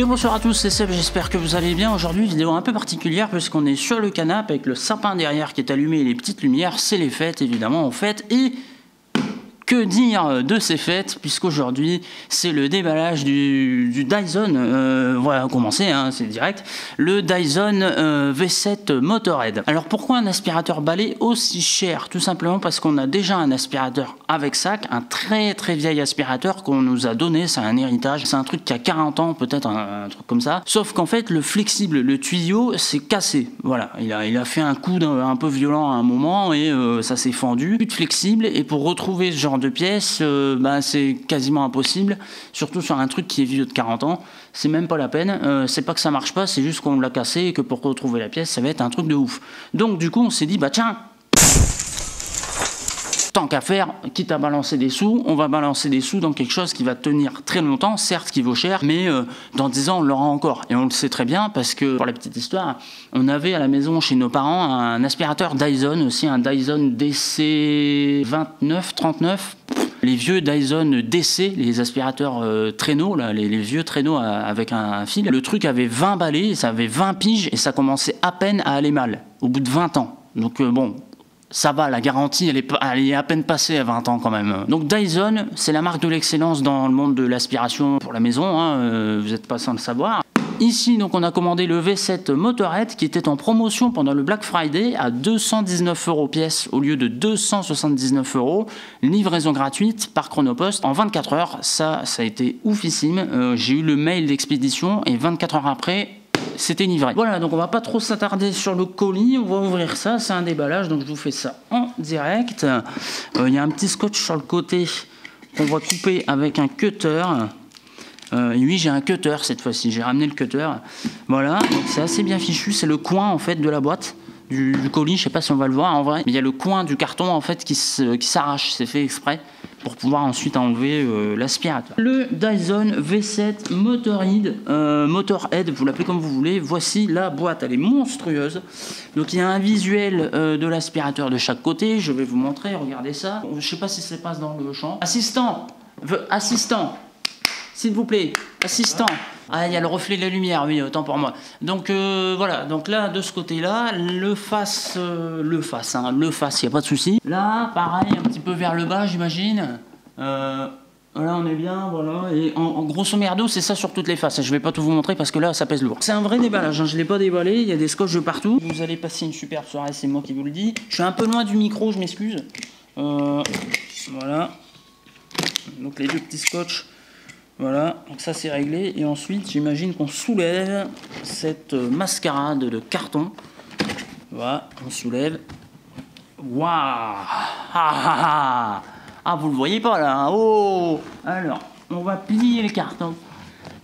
Yo, bonsoir à tous, c'est Seb, j'espère que vous allez bien. Aujourd'hui, vidéo un peu particulière puisqu'on est sur le canapé avec le sapin derrière qui est allumé et les petites lumières. C'est les fêtes, évidemment, en fait. Et que dire de ces fêtes, puisqu'aujourd'hui c'est le déballage du Dyson, voilà, commencer, hein, c'est direct, le Dyson V7 Motorhead. Alors pourquoi un aspirateur balai aussi cher? Tout simplement parce qu'on a déjà un aspirateur avec sac, un très vieil aspirateur qu'on nous a donné, c'est un héritage, c'est un truc qui a 40 ans, peut-être un truc comme ça, sauf qu'en fait le flexible, le tuyau s'est cassé, voilà, il a fait un coup un peu violent à un moment et ça s'est fendu, plus de flexible, et pour retrouver ce genre de pièces, c'est quasiment impossible, surtout sur un truc qui est vieux de 40 ans, c'est même pas la peine, c'est pas que ça marche pas, c'est juste qu'on l'a cassé et que pour retrouver la pièce ça va être un truc de ouf. Donc du coup on s'est dit bah tiens, tant qu'à faire, quitte à balancer des sous, on va balancer des sous dans quelque chose qui va tenir très longtemps, certes qui vaut cher, mais dans 10 ans on l'aura encore. Et on le sait très bien parce que, pour la petite histoire, on avait à la maison chez nos parents un aspirateur Dyson, aussi un Dyson DC29-39. Les vieux Dyson DC, les aspirateurs traîneaux, là, les vieux traîneaux avec un fil. Le truc avait 20 balais, ça avait 20 piges et ça commençait à peine à aller mal, au bout de 20 ans. Donc bon... ça va, la garantie, elle est à peine passée à 20 ans quand même. Donc Dyson, c'est la marque de l'excellence dans le monde de l'aspiration pour la maison, hein, vous n'êtes pas sans le savoir. Ici, donc, on a commandé le V7 Motorhead qui était en promotion pendant le Black Friday à 219 € pièce au lieu de 279 €. Livraison gratuite par Chronopost en 24 heures. Ça a été oufissime. J'ai eu le mail d'expédition et 24 heures après, c'était livré. Voilà, donc on va pas trop s'attarder sur le colis, on va ouvrir ça, c'est un déballage, donc je vous fais ça en direct. Il y a un petit scotch sur le côté qu'on va couper avec un cutter. Et oui, j'ai un cutter cette fois-ci, j'ai ramené le cutter. Voilà, donc c'est assez bien fichu, c'est le coin en fait de la boîte du colis, je sais pas si on va le voir en vrai, mais il y a le coin du carton en fait qui s'arrache, c'est fait exprès pour pouvoir ensuite enlever l'aspirateur. Le Dyson V7 Motorhead, vous l'appelez comme vous voulez, voici la boîte, elle est monstrueuse. Donc il y a un visuel de l'aspirateur de chaque côté, je vais vous montrer, regardez ça. Je sais pas si ça passe dans le champ. Assistant, s'il vous plaît, assistant. Ah, il y a le reflet de la lumière, oui, autant pour moi. Donc voilà, donc là, de ce côté-là, le face, il n'y a pas de souci. Là, pareil, un petit peu vers le bas, j'imagine. Là, on est bien, voilà. Et en grosso merdo, c'est ça sur toutes les faces. Je vais pas tout vous montrer parce que là, ça pèse lourd. C'est un vrai déballage, hein, je l'ai pas déballé, il y a des scotch de partout. Vous allez passer une superbe soirée, c'est moi qui vous le dis. Je suis un peu loin du micro, je m'excuse. Voilà. Donc les deux petits scotch. Voilà, donc ça c'est réglé, et ensuite j'imagine qu'on soulève cette mascarade de carton. Voilà, on soulève. Waouh, ah, vous le voyez pas là, hein. Oh, alors on va plier le carton.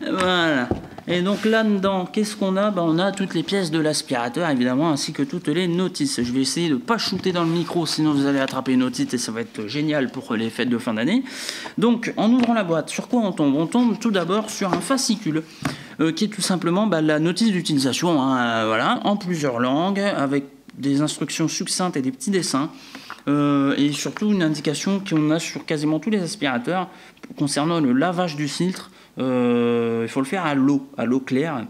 Voilà. Et donc là-dedans, qu'est-ce qu'on a? On a toutes les pièces de l'aspirateur, évidemment, ainsi que toutes les notices. Je vais essayer de ne pas shooter dans le micro, sinon vous allez attraper une otite et ça va être génial pour les fêtes de fin d'année. Donc, en ouvrant la boîte, sur quoi on tombe? On tombe tout d'abord sur un fascicule, qui est tout simplement la notice d'utilisation, hein, voilà, en plusieurs langues, avec des instructions succinctes et des petits dessins. Et surtout une indication qu'on a sur quasiment tous les aspirateurs concernant le lavage du filtre. Il faut le faire à l'eau claire.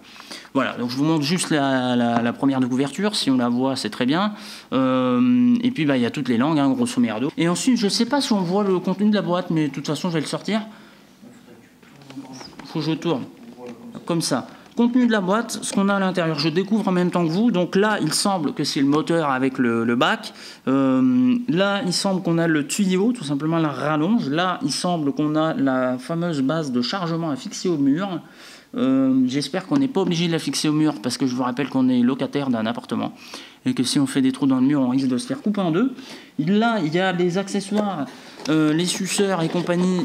Voilà, donc je vous montre juste la première de couverture, si on la voit c'est très bien. Et puis il y a toutes les langues, hein, grosso merdo. Et ensuite je sais pas si on voit le contenu de la boîte, mais de toute façon je vais le sortir. Faut que je tourne, comme ça. Contenu de la boîte, ce qu'on a à l'intérieur, je découvre en même temps que vous. Donc là, il semble que c'est le moteur avec le bac. Là, il semble qu'on a le tuyau, tout simplement la rallonge. Là, il semble qu'on a la fameuse base de chargement à fixer au mur. J'espère qu'on n'est pas obligé de la fixer au mur parce que je vous rappelle qu'on est locataire d'un appartement et que si on fait des trous dans le mur, on risque de se faire couper en deux. Là, il y a les accessoires, les suceurs et compagnie.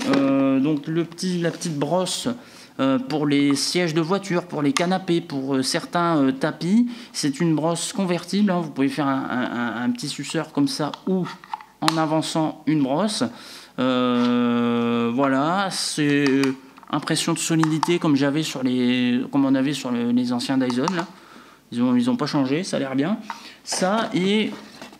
Donc la petite brosse. Pour les sièges de voiture, pour les canapés, pour certains tapis. C'est une brosse convertible, hein. Vous pouvez faire un petit suceur comme ça ou en avançant une brosse. Voilà, c'est impression de solidité comme on avait sur les anciens Dyson là. Ils ont pas changé, ça a l'air bien. Ça et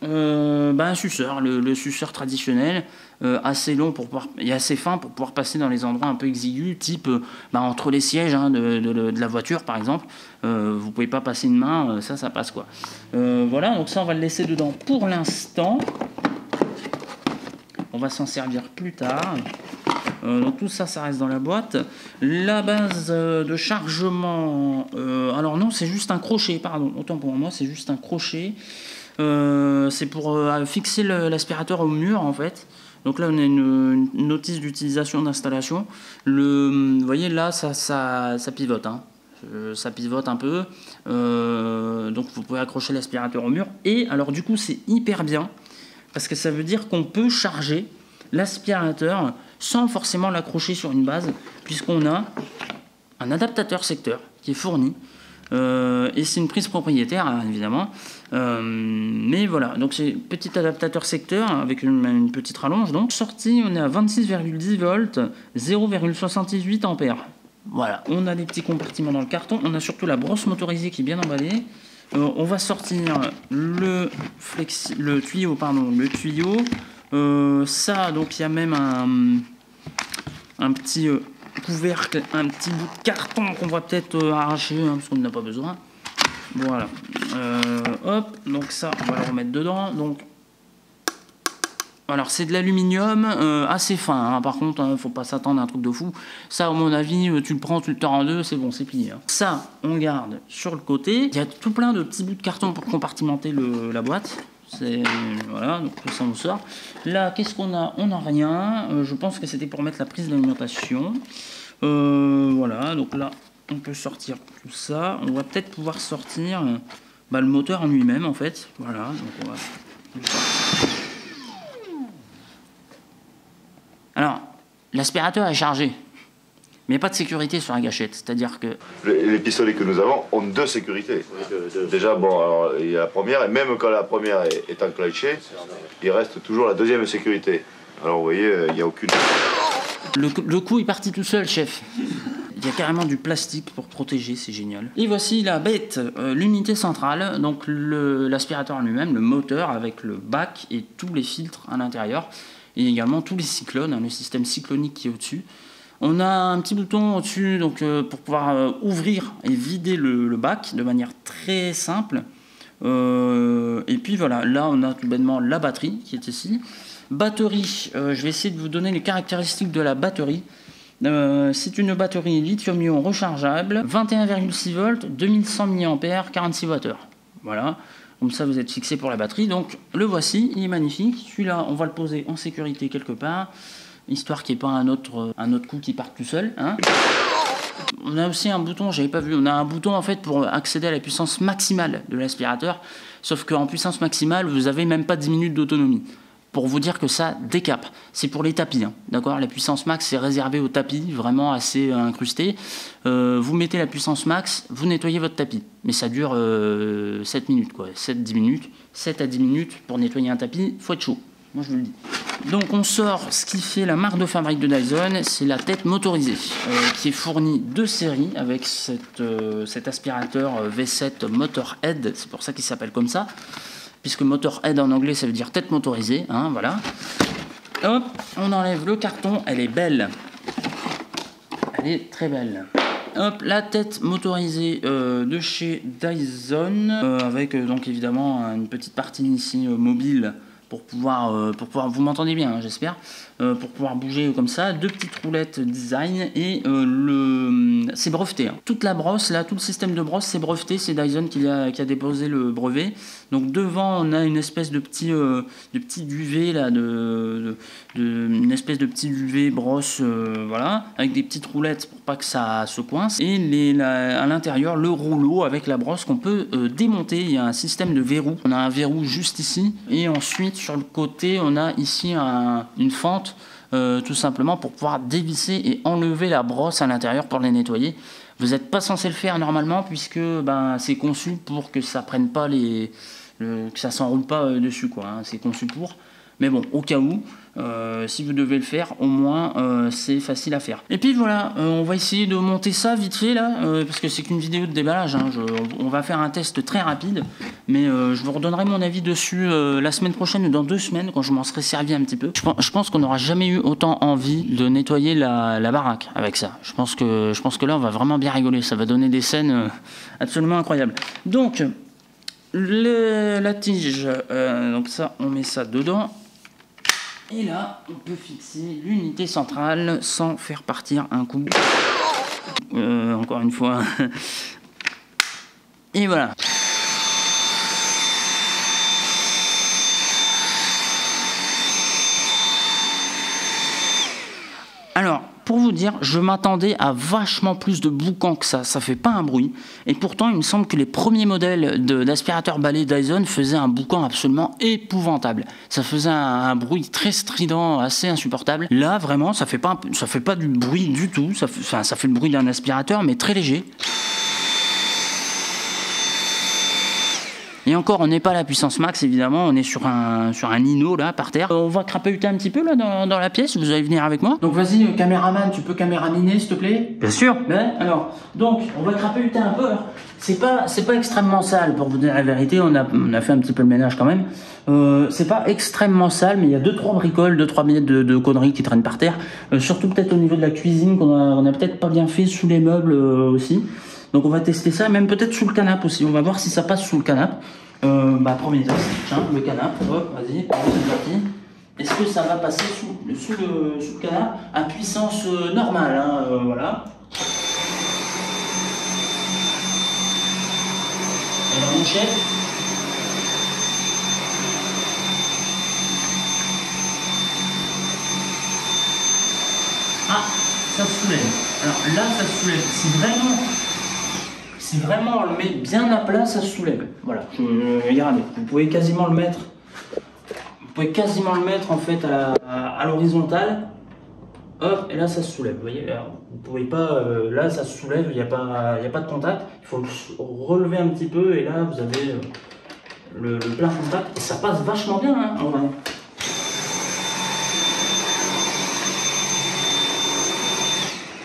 un suceur, le suceur traditionnel assez long et assez fin pour pouvoir passer dans les endroits un peu exigus, type entre les sièges hein, de la voiture par exemple. Vous pouvez pas passer une main, ça passe quoi. Voilà, donc ça on va le laisser dedans pour l'instant. On va s'en servir plus tard. Donc tout ça reste dans la boîte. La base de chargement, alors non, c'est juste un crochet, pardon, autant pour moi, c'est juste un crochet. C'est pour fixer l'aspirateur au mur en fait. Donc là on a une notice d'utilisation d'installation. Vous voyez là ça pivote, hein. Ça pivote un peu. Donc vous pouvez accrocher l'aspirateur au mur. Et alors du coup c'est hyper bien parce que ça veut dire qu'on peut charger l'aspirateur sans forcément l'accrocher sur une base, puisqu'on a un adaptateur secteur qui est fourni. Et c'est une prise propriétaire hein, évidemment, mais voilà, donc c'est petit adaptateur secteur avec une petite rallonge. Donc sortie, on est à 26,10 volts, 0,78 ampères. Voilà, on a des petits compartiments dans le carton, on a surtout la brosse motorisée qui est bien emballée. On va sortir le tuyau. Ça, donc il y a même un petit couvercle, un petit bout de carton qu'on va peut-être arracher hein, parce qu'on n'en a pas besoin. Voilà. Hop, donc ça, on va le remettre dedans. Donc, alors c'est de l'aluminium assez fin. Hein, par contre, faut pas s'attendre à un truc de fou. Ça, à mon avis, tu le prends, tu le tords en deux, c'est bon, c'est plié. Hein. Ça, on garde sur le côté. Il y a tout plein de petits bouts de carton pour compartimenter la boîte. Voilà, donc tout ça on sort. Là, qu'est-ce qu'on a? On n'a rien. Je pense que c'était pour mettre la prise d'alimentation. Voilà, donc là, on peut sortir tout ça. On va peut-être pouvoir sortir le moteur en lui-même en fait. Voilà, donc on va. Alors, l'aspirateur est chargé. Mais il n'y a pas de sécurité sur la gâchette, c'est-à-dire que... Les pistolets que nous avons ont deux sécurités. Déjà, bon, alors, il y a la première, et même quand la première est enclenchée, il reste toujours la deuxième sécurité. Alors vous voyez, il n'y a aucune... Le coup est parti tout seul, chef. Il y a carrément du plastique pour protéger, c'est génial. Et voici la bête, l'unité centrale, donc l'aspirateur en lui-même, le moteur avec le bac et tous les filtres à l'intérieur, et également tous les cyclones, hein, le système cyclonique qui est au-dessus. On a un petit bouton au-dessus donc, pour pouvoir ouvrir et vider le bac de manière très simple. Et puis voilà, là on a tout bêtement la batterie qui est ici. Batterie, je vais essayer de vous donner les caractéristiques de la batterie. C'est une batterie lithium-ion rechargeable, 21,6 volts, 2100 mAh, 46 Wh. Voilà, comme ça vous êtes fixé pour la batterie. Donc le voici, il est magnifique. Celui-là, on va le poser en sécurité quelque part, histoire qu'il n'y ait pas un autre coup qui parte tout seul. Hein. On a aussi un bouton, j'avais pas vu, on a un bouton en fait pour accéder à la puissance maximale de l'aspirateur, sauf qu'en puissance maximale, vous n'avez même pas 10 minutes d'autonomie. Pour vous dire que ça décape. C'est pour les tapis, hein, d'accord? La puissance max, c'est réservé aux tapis, vraiment assez incrusté. Vous mettez la puissance max, vous nettoyez votre tapis. Mais ça dure 7 minutes, quoi. 7-10 minutes. 7 à 10 minutes pour nettoyer un tapis, faut être chaud. Moi, je vous le dis. Donc, on sort ce qui fait la marque de fabrique de Dyson, c'est la tête motorisée, qui est fournie de série avec cet aspirateur V7 Motorhead, c'est pour ça qu'il s'appelle comme ça. Puisque Motorhead en anglais ça veut dire tête motorisée, hein, voilà. Hop, on enlève le carton, elle est belle. Elle est très belle. Hop, la tête motorisée de chez Dyson, avec donc évidemment une petite partie ici mobile pour pouvoir vous m'entendez bien, hein, j'espère, pour pouvoir bouger comme ça, deux petites roulettes design et c'est breveté. Hein. Toute la brosse, là, tout le système de brosse, c'est breveté, c'est Dyson qui a déposé le brevet. Donc devant, on a une espèce de petit duvet là, une espèce de petit duvet brosse, voilà, avec des petites roulettes pour pas que ça se coince. Et à l'intérieur, le rouleau avec la brosse qu'on peut démonter. Il y a un système de verrou. On a un verrou juste ici, et ensuite sur le côté, on a ici une fente, tout simplement pour pouvoir dévisser et enlever la brosse à l'intérieur pour les nettoyer. Vous n'êtes pas censé le faire normalement puisque c'est conçu pour que ça prenne pas que ça s'enroule pas dessus, quoi. Hein. C'est conçu pour. Mais bon, au cas où, si vous devez le faire, au moins c'est facile à faire. Et puis voilà, on va essayer de monter ça vite fait là, parce que c'est qu'une vidéo de déballage, hein. On va faire un test très rapide, mais je vous redonnerai mon avis dessus la semaine prochaine ou dans 2 semaines quand je m'en serai servi un petit peu. Je pense qu'on n'aura jamais eu autant envie de nettoyer la baraque avec ça. Je pense que là on va vraiment bien rigoler, ça va donner des scènes absolument incroyables. Donc la tige, donc ça on met ça dedans. Et là, on peut fixer l'unité centrale sans faire partir un coup. Encore une fois. Et voilà. Alors, pour vous dire, je m'attendais à vachement plus de boucan que ça fait pas un bruit. Et pourtant, il me semble que les premiers modèles d'aspirateur balai Dyson faisaient un boucan absolument épouvantable. Ça faisait un bruit très strident, assez insupportable. Là, vraiment, ça fait pas du bruit du tout. Ça fait le bruit d'un aspirateur, mais très léger. Et encore, on n'est pas à la puissance max, évidemment, on est sur un Nino, là, par terre. On va crapahuter un petit peu, là, dans la pièce, vous allez venir avec moi. Donc vas-y, caméraman, tu peux caméraminer, s'il te plaît? Bien sûr. Ben, alors, donc, on va crapahuter un peu. C'est pas extrêmement sale, pour vous dire la vérité, on a fait un petit peu le ménage quand même. C'est pas extrêmement sale, mais il y a 2-3 bricoles, 2-3 miettes de conneries qui traînent par terre. Surtout peut-être au niveau de la cuisine, qu'on a peut-être pas bien fait, sous les meubles aussi. Donc on va tester ça, même peut-être sous le canapé aussi. On va voir si ça passe sous le canapé. Premier test, tiens, le canapé, hop, vas-y, c'est parti. Est-ce que ça va passer sous le canapé à puissance normale, hein, voilà. Alors mon chef. Ah, ça se soulève. Alors là, ça se soulève. Si vraiment on le met bien à plat, ça se soulève. Voilà, regardez, vous pouvez quasiment le mettre. Vous pouvez quasiment le mettre en fait à l'horizontale. Hop, et là ça se soulève. Vous voyez, alors, vous pouvez pas. Là, ça se soulève, il n'y a pas de contact. Il faut le relever un petit peu et là vous avez le plein contact. Et ça passe vachement bien, hein, en vrai.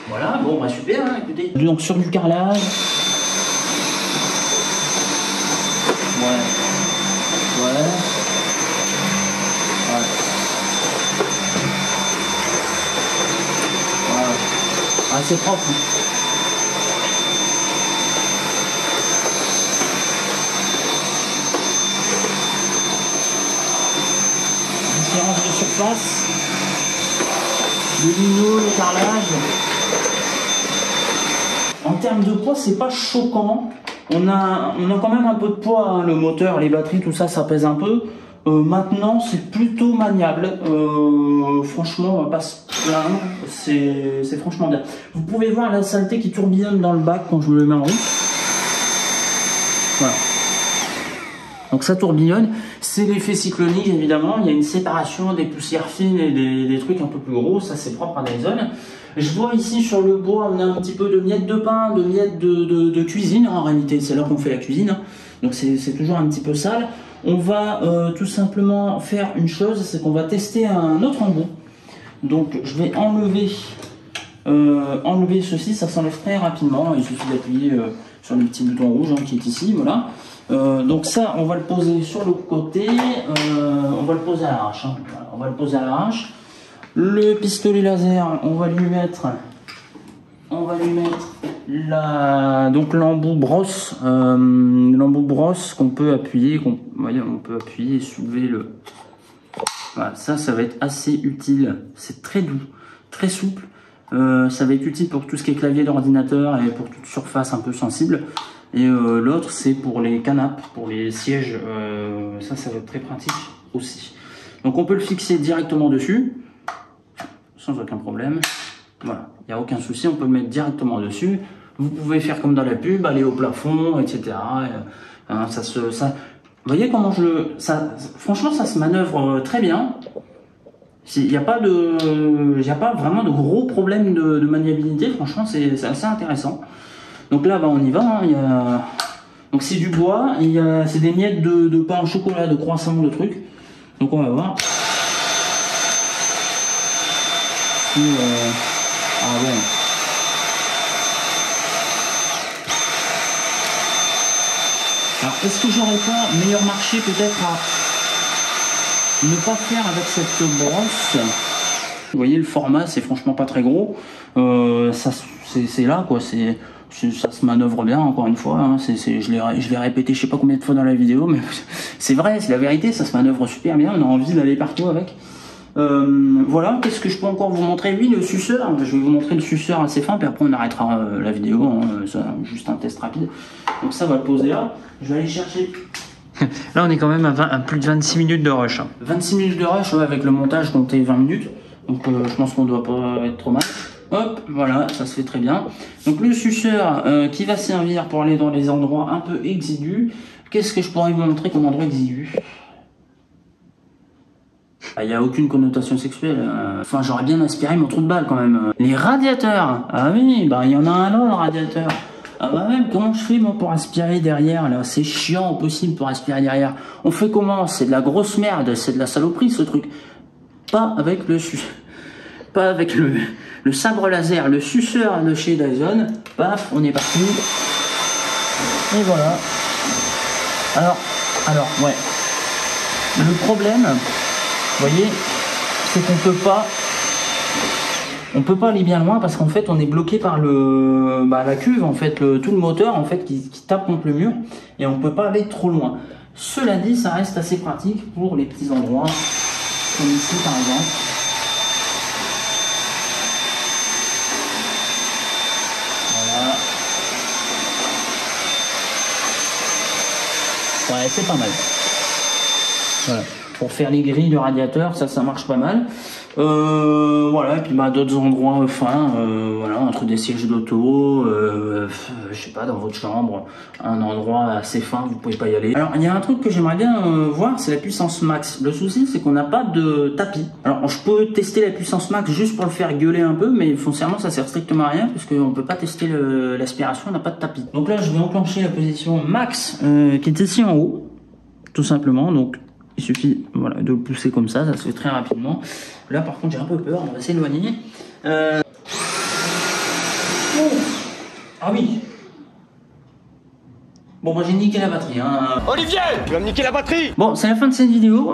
Voilà, bon, bah super, hein, écoutez. Donc sur du carrelage. Ouais. Ah, c'est propre. Différence de surface. Le lino, le carrelage. En termes de poids, c'est pas choquant. On a quand même un peu de poids, hein. Le moteur, les batteries, tout ça, ça pèse un peu. Maintenant, c'est plutôt maniable. Franchement, on va pas se plaindre. C'est franchement bien. Vous pouvez voir la saleté qui tourbillonne dans le bac quand je le mets en route. Voilà. Donc ça tourbillonne. C'est l'effet cyclonique, évidemment. Il y a une séparation des poussières fines et des trucs un peu plus gros. Ça, c'est propre à Dyson. Je vois ici sur le bois, on a un petit peu de miettes de pain, de miettes de cuisine. En réalité, c'est là qu'on fait la cuisine. Donc c'est toujours un petit peu sale. On va tout simplement faire une chose, c'est qu'on va tester un autre embout. Donc je vais enlever ceci, ça s'enlève très rapidement. Il suffit d'appuyer sur le petit bouton rouge, hein, qui est ici, voilà. Donc ça, on va le poser sur le côté. On va le poser à l'arrache. Hein. Voilà, on va le poser à l'arrache. Le pistolet laser, on va lui mettre donc l'embout brosse, qu'on peut appuyer, voyez, on peut appuyer et soulever le. Voilà, ça va être assez utile. C'est très doux, très souple. Ça va être utile pour tout ce qui est clavier d'ordinateur et pour toute surface un peu sensible. Et l'autre, c'est pour les canapes, pour les sièges. Ça va être très pratique aussi. Donc on peut le fixer directement dessus. Sans aucun problème. Voilà, il n'y a aucun souci, on peut le mettre directement dessus. Vous pouvez faire comme dans la pub, aller au plafond, etc. Vous voyez comment franchement, ça se manœuvre très bien. Il n'y a pas vraiment de gros problèmes de maniabilité. Franchement, c'est assez intéressant. Donc là, on y va. Hein, donc c'est du bois, c'est des miettes de pain au chocolat, de croissant, de trucs. Donc on va voir. partie... Ah bon. Alors, est-ce que j'aurais pas meilleur marché peut-être à ne pas faire avec cette brosse? Vous voyez, le format, c'est franchement pas très gros. C'est là, quoi. Ça se manœuvre bien, encore une fois. Hein. Je l'ai répété je sais pas combien de fois dans la vidéo, mais c'est vrai, c'est la vérité, ça se manœuvre super bien. On a envie d'aller partout avec. Voilà, qu'est-ce que je peux encore vous montrer? Oui, le suceur. Je vais vous montrer le suceur assez fin, puis après on arrêtera la vidéo. Hein. Juste un test rapide. Donc ça va le poser là. Je vais aller chercher. Là, on est quand même à plus de 26 minutes de rush. 26 minutes de rush, ouais, avec le montage, comptez 20 minutes. Donc je pense qu'on doit pas être trop mal. Hop, voilà, ça se fait très bien. Donc le suceur qui va servir pour aller dans les endroits un peu exigus. Qu'est-ce que je pourrais vous montrer comme endroit exigu? Il n'y a aucune connotation sexuelle. Enfin, j'aurais bien aspiré mon trou de balle quand même. Les radiateurs. Ah oui, bah il y en a un là, le radiateur. Ah bah même, comment je fais moi pour aspirer derrière là? C'est chiant au possible pour aspirer derrière. On fait comment? C'est de la grosse merde, c'est de la saloperie ce truc. Pas avec le sabre laser, le suceur de chez Dyson. Paf, on est parti. Et voilà. Alors, ouais. Le problème, vous voyez, c'est qu'on peut pas aller bien loin parce qu'en fait on est bloqué par la cuve, en fait, tout le moteur en fait qui tape contre le mur et on peut pas aller trop loin. Cela dit, ça reste assez pratique pour les petits endroits comme ici par exemple. Voilà. Ouais, c'est pas mal. Voilà. Pour faire les grilles de radiateur, ça marche pas mal. Voilà, et puis d'autres endroits fins, voilà, entre des sièges d'auto, je sais pas, dans votre chambre, un endroit assez fin, vous pouvez pas y aller. Alors, il y a un truc que j'aimerais bien voir, c'est la puissance max. Le souci, c'est qu'on n'a pas de tapis. Alors, je peux tester la puissance max juste pour le faire gueuler un peu, mais foncièrement, ça sert strictement à rien, puisqu'on peut pas tester l'aspiration, on n'a pas de tapis. Donc là, je vais enclencher la position max, qui est ici en haut, tout simplement, donc il suffit, voilà, de le pousser comme ça se fait très rapidement. Là par contre j'ai un peu peur, on va s'éloigner. Oh. Ah oui. Bon, moi j'ai niqué la batterie. Hein. Olivier, tu vas me niquer la batterie. Bon, c'est la fin de cette vidéo.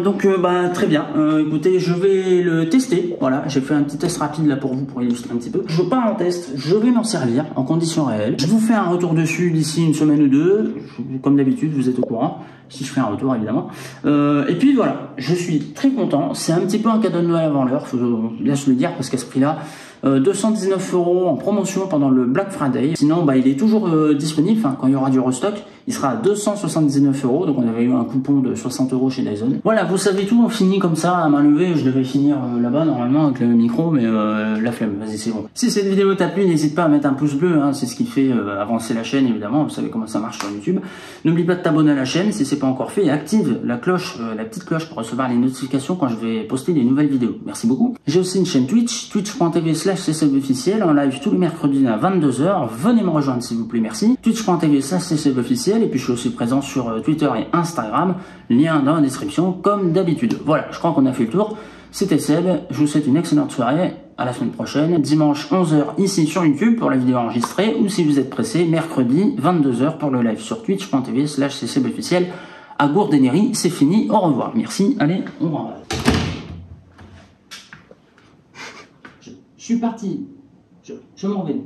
Donc très bien. Écoutez, je vais le tester. Voilà, j'ai fait un petit test rapide là pour vous, pour illustrer un petit peu. Je pars en test, je vais m'en servir en conditions réelles. Je vous fais un retour dessus d'ici une semaine ou deux. Comme d'habitude, vous êtes au courant. Si je fais un retour, évidemment. Et puis voilà, je suis très content. C'est un petit peu un cadeau de Noël avant l'heure, faut bien se le dire, parce qu'à ce prix-là, 219 € en promotion pendant le Black Friday. Sinon, il est toujours disponible. Enfin, quand il y aura du restock, il sera à 279 €. Donc, on avait eu un coupon de 60 € chez Dyson. Voilà, vous savez tout. On finit comme ça à main levée. Je devais finir là-bas normalement avec le micro, mais la flemme. Vas-y, c'est bon. Si cette vidéo t'a plu, n'hésite pas à mettre un pouce bleu. Hein, c'est ce qui fait avancer la chaîne, évidemment. Vous savez comment ça marche sur YouTube. N'oublie pas de t'abonner à la chaîne si c'est pas encore fait et active la cloche, la petite cloche pour recevoir les notifications quand je vais poster des nouvelles vidéos. Merci beaucoup. J'ai aussi une chaîne Twitch, twitch.tv/ccbofficiel, en live tous les mercredis à 22 h. Venez me rejoindre s'il vous plaît, merci. Twitch.tv/ccbofficiel, et puis je suis aussi présent sur Twitter et Instagram, lien dans la description comme d'habitude. Voilà, je crois qu'on a fait le tour. C'était Seb, je vous souhaite une excellente soirée, à la semaine prochaine, dimanche 11 h ici sur YouTube pour la vidéo enregistrée, ou si vous êtes pressé, mercredi 22 h pour le live sur twitch.tv/ccbofficiel. À Gourdenerie, c'est fini, au revoir. Merci, allez, on va. Je suis parti, je m'en vais.